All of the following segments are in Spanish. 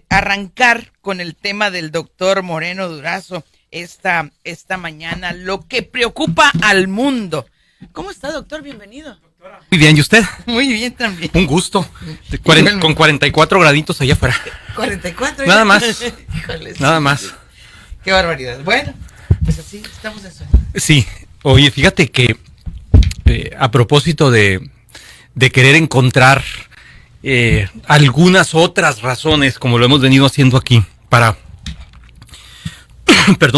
arrancar con el tema del doctor Moreno Durazo esta mañana, lo que preocupa al mundo. ¿Cómo está, doctor? Bienvenido. Muy bien, ¿y usted? Muy bien también. Un gusto. Con 44 graditos allá afuera. 44. Nada más. Híjoles. Nada más. Qué barbaridad. Bueno, pues así estamos en eso. Sí. Oye, fíjate que a propósito de querer encontrar algunas otras razones, como lo hemos venido haciendo aquí, para,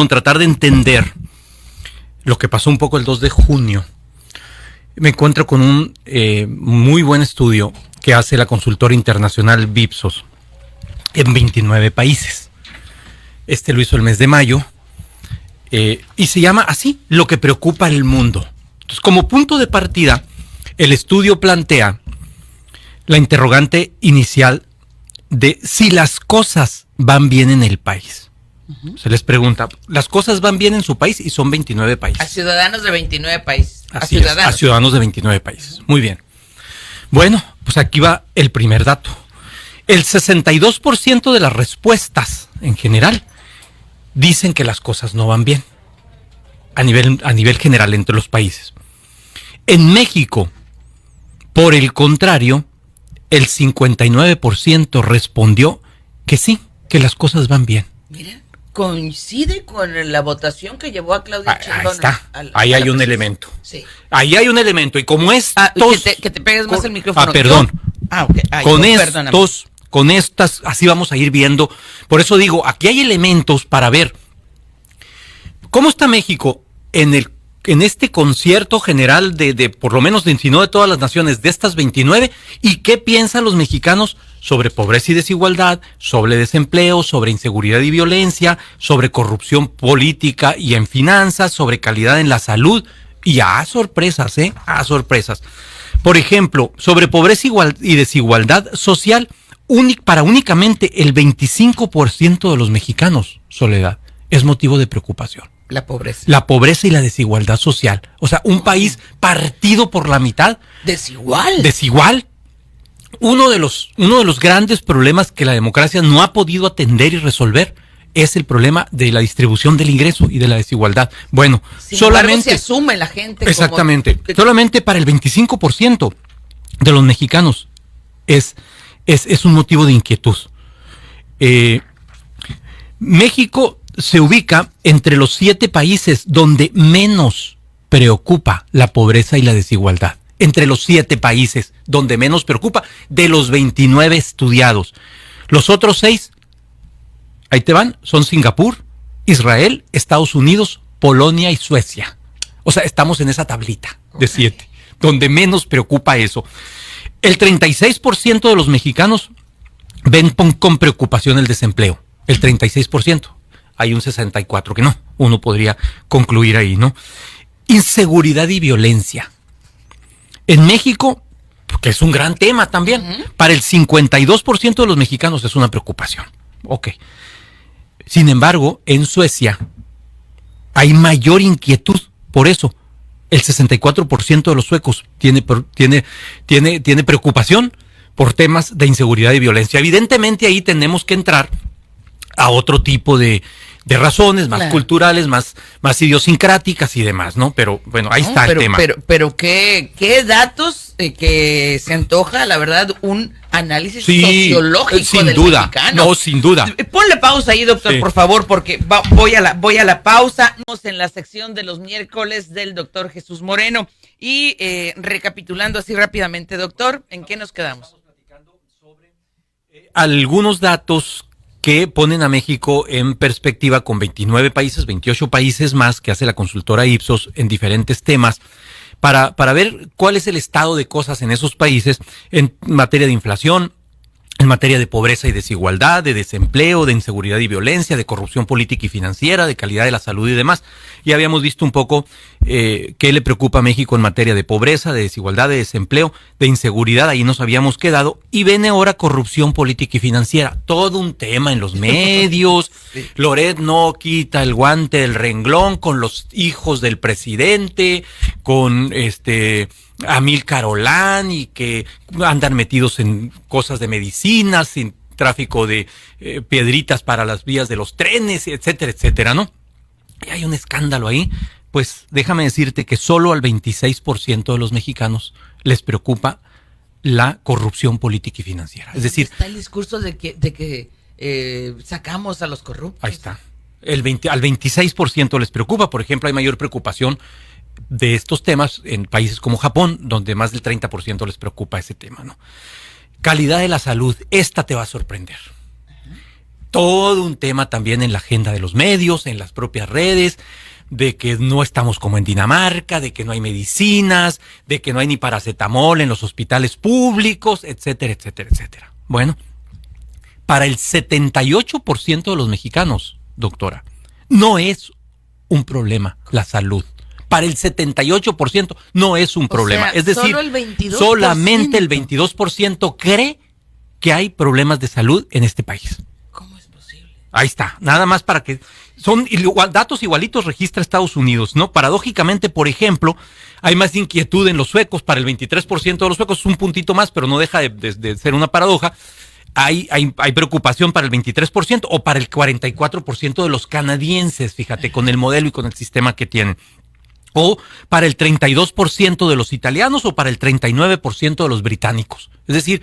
tratar de entender lo que pasó un poco el 2 de junio, me encuentro con un muy buen estudio que hace la consultora internacional Ipsos en 29 países. Este lo hizo el mes de mayo y se llama así, lo que preocupa al mundo. Entonces, como punto de partida, el estudio plantea la interrogante inicial de si las cosas van bien en el país. Uh-huh. Se les pregunta, ¿las cosas van bien en su país? Y son 29 países. A ciudadanos de 29 países. Así es, a ciudadanos de 29 países. Muy bien. Bueno, pues aquí va el primer dato. El 62% de las respuestas, en general, dicen que las cosas no van bien. A nivel general entre los países. En México, por el contrario, el 59% respondió que sí, que las cosas van bien. Mira, coincide con la votación que llevó a Claudia Sheinbaum. Ahí está, ahí hay un elemento. Sí. Ahí hay un elemento, y como estos... que te pegues más el micrófono. Perdón. Okay. Con estas, así vamos a ir viendo. Por eso digo, aquí hay elementos para ver cómo está México en este concierto general de por lo menos si no de todas las naciones, de estas 29, y qué piensan los mexicanos sobre pobreza y desigualdad, sobre desempleo, sobre inseguridad y violencia, sobre corrupción política y en finanzas, sobre calidad en la salud, y a sorpresas, a sorpresas. Por ejemplo, sobre pobreza y desigualdad social, para únicamente el 25% de los mexicanos, Soledad, es motivo de preocupación. La pobreza. La pobreza y la desigualdad social. O sea, un país partido por la mitad. Desigual. Uno de los grandes problemas que la democracia no ha podido atender y resolver es el problema de la distribución del ingreso y de la desigualdad. Bueno, solamente se asume la gente. Exactamente. Solamente para el 25% de los mexicanos es un motivo de inquietud. México se ubica entre los 7 países donde menos preocupa la pobreza y la desigualdad. Entre los 7 países donde menos preocupa de los 29 estudiados. Los otros 6, ahí te van, son Singapur, Israel, Estados Unidos, Polonia y Suecia. O sea, estamos en esa tablita de 7, donde menos preocupa eso. El 36% de los mexicanos ven con preocupación el desempleo. El 36%. Hay un 64% que no. Uno podría concluir ahí, ¿no? Inseguridad y violencia. En México, que es un gran tema también, para el 52% de los mexicanos es una preocupación. Ok. Sin embargo, en Suecia hay mayor inquietud por eso. El 64% de los suecos tiene preocupación por temas de inseguridad y violencia. Evidentemente ahí tenemos que entrar a otro tipo de razones más culturales, más idiosincráticas y demás, ¿no? Pero bueno, ahí está el tema. Pero qué datos que se antoja, la verdad, un análisis sociológico sin del duda, mexicano. No, sin duda. Ponle pausa ahí, doctor, por favor, porque voy a la pausa. Estamos en la sección de los miércoles del doctor Jesús Moreno. Y recapitulando así rápidamente, doctor, ¿en qué nos quedamos? Estamos platicando sobre algunos datos que ponen a México en perspectiva con 29 países, 28 países más que hace la consultora Ipsos en diferentes temas, para ver cuál es el estado de cosas en esos países en materia de inflación, en materia de pobreza y desigualdad, de desempleo, de inseguridad y violencia, de corrupción política y financiera, de calidad de la salud y demás. Ya habíamos visto un poco qué le preocupa a México en materia de pobreza, de desigualdad, de desempleo, de inseguridad, ahí nos habíamos quedado. Y viene ahora corrupción política y financiera, todo un tema en los medios. Sí. Loret no quita el guante del renglón con los hijos del presidente, con Amílcar Olán, y que andan metidos en cosas de medicinas, tráfico de piedritas para las vías de los trenes, etcétera, etcétera, ¿no? Y hay un escándalo ahí. Pues déjame decirte que solo al 26% de los mexicanos les preocupa la corrupción política y financiera. Es decir, está el discurso de que sacamos a los corruptos. Ahí está. Al 26% les preocupa. Por ejemplo, hay mayor preocupación de estos temas en países como Japón, donde más del 30% les preocupa ese tema, ¿no? Calidad de la salud, esta te va a sorprender. Todo un tema también en la agenda de los medios, en las propias redes, de que no estamos como en Dinamarca, de que no hay medicinas, de que no hay ni paracetamol en los hospitales públicos, etcétera, etcétera, etcétera. Bueno, para el 78% de los mexicanos, doctora, no es un problema la salud. Para el 78% no es un problema. Es decir, solo el 22%. Solamente el 22% cree que hay problemas de salud en este país. ¿Cómo es posible? Ahí está, nada más para que... Son datos igualitos registra Estados Unidos, ¿no? Paradójicamente, por ejemplo, hay más inquietud en los suecos. Para el 23% de los suecos es un puntito más, pero no deja de ser una paradoja. Hay preocupación para el 23% o para el 44% de los canadienses, fíjate, con el modelo y con el sistema que tienen. O para el 32% de los italianos o para el 39% de los británicos. Es decir,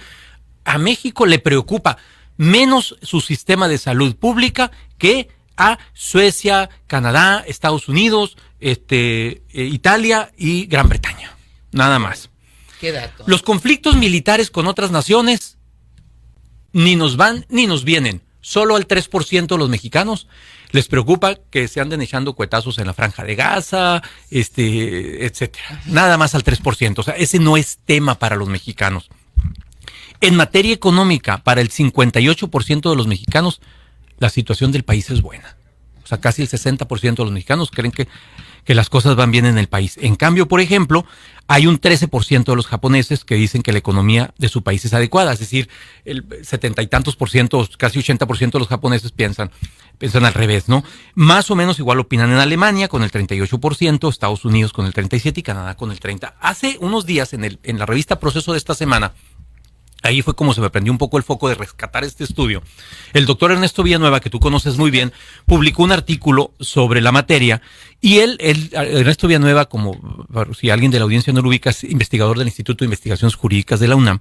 a México le preocupa menos su sistema de salud pública que a Suecia, Canadá, Estados Unidos, Italia y Gran Bretaña. Nada más. ¿Qué dato? Los conflictos militares con otras naciones ni nos van ni nos vienen. Solo al 3% de los mexicanos les preocupa que se anden echando cuetazos en la Franja de Gaza, etcétera. Nada más al 3%. O sea, ese no es tema para los mexicanos. En materia económica, para el 58% de los mexicanos, la situación del país es buena. O sea, casi el 60% de los mexicanos creen que las cosas van bien en el país. En cambio, por ejemplo, hay un 13% de los japoneses que dicen que la economía de su país es adecuada. Es decir, el 70 y tantos por ciento, casi 80% de los japoneses piensan al revés, ¿no? Más o menos igual opinan en Alemania con el 38%, Estados Unidos con el 37% y Canadá con el 30%. Hace unos días en la revista Proceso de esta semana, ahí fue como se me prendió un poco el foco de rescatar este estudio. El doctor Ernesto Villanueva, que tú conoces muy bien, publicó un artículo sobre la materia y Ernesto Villanueva, como si alguien de la audiencia no lo ubica, es investigador del Instituto de Investigaciones Jurídicas de la UNAM,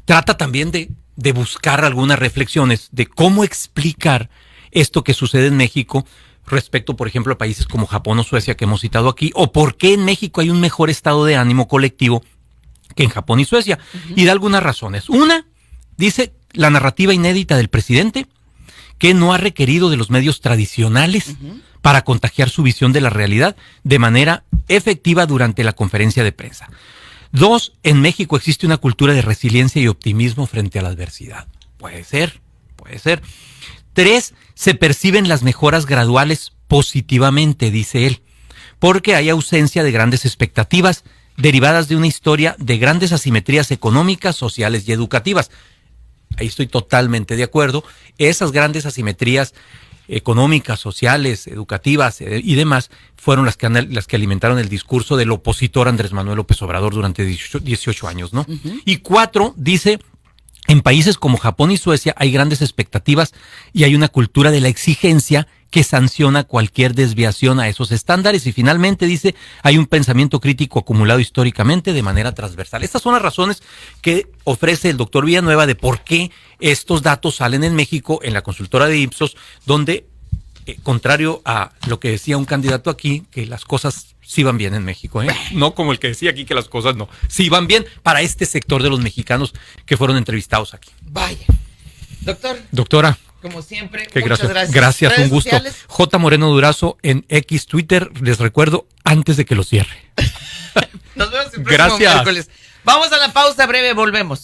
trata también de buscar algunas reflexiones de cómo explicar esto que sucede en México respecto, por ejemplo, a países como Japón o Suecia que hemos citado aquí, o por qué en México hay un mejor estado de ánimo colectivo que en Japón y Suecia, y da algunas razones. Una, dice la narrativa inédita del presidente, que no ha requerido de los medios tradicionales para contagiar su visión de la realidad de manera efectiva durante la conferencia de prensa. Dos, en México existe una cultura de resiliencia y optimismo frente a la adversidad. Puede ser. Tres, se perciben las mejoras graduales positivamente, dice él, porque hay ausencia de grandes expectativas derivadas de una historia de grandes asimetrías económicas, sociales y educativas. Ahí estoy totalmente de acuerdo. Esas grandes asimetrías económicas, sociales, educativas y demás fueron las que alimentaron el discurso del opositor Andrés Manuel López Obrador durante 18 años, ¿no? Y cuatro, dice, en países como Japón y Suecia hay grandes expectativas y hay una cultura de la exigencia que sanciona cualquier desviación a esos estándares. Y finalmente dice, hay un pensamiento crítico acumulado históricamente de manera transversal. Estas son las razones que ofrece el doctor Villanueva de por qué estos datos salen en México en la consultora de Ipsos, donde, contrario a lo que decía un candidato aquí, que las cosas sí van bien en México, ¿eh? No como el que decía aquí que las cosas no. Sí van bien para este sector de los mexicanos que fueron entrevistados aquí. Vaya. Doctora. Como siempre, muchas gracias. Gracias, un gusto. Sociales. J. Moreno Durazo en X Twitter, les recuerdo, antes de que lo cierre. Nos vemos el próximo miércoles. Vamos a la pausa breve, volvemos.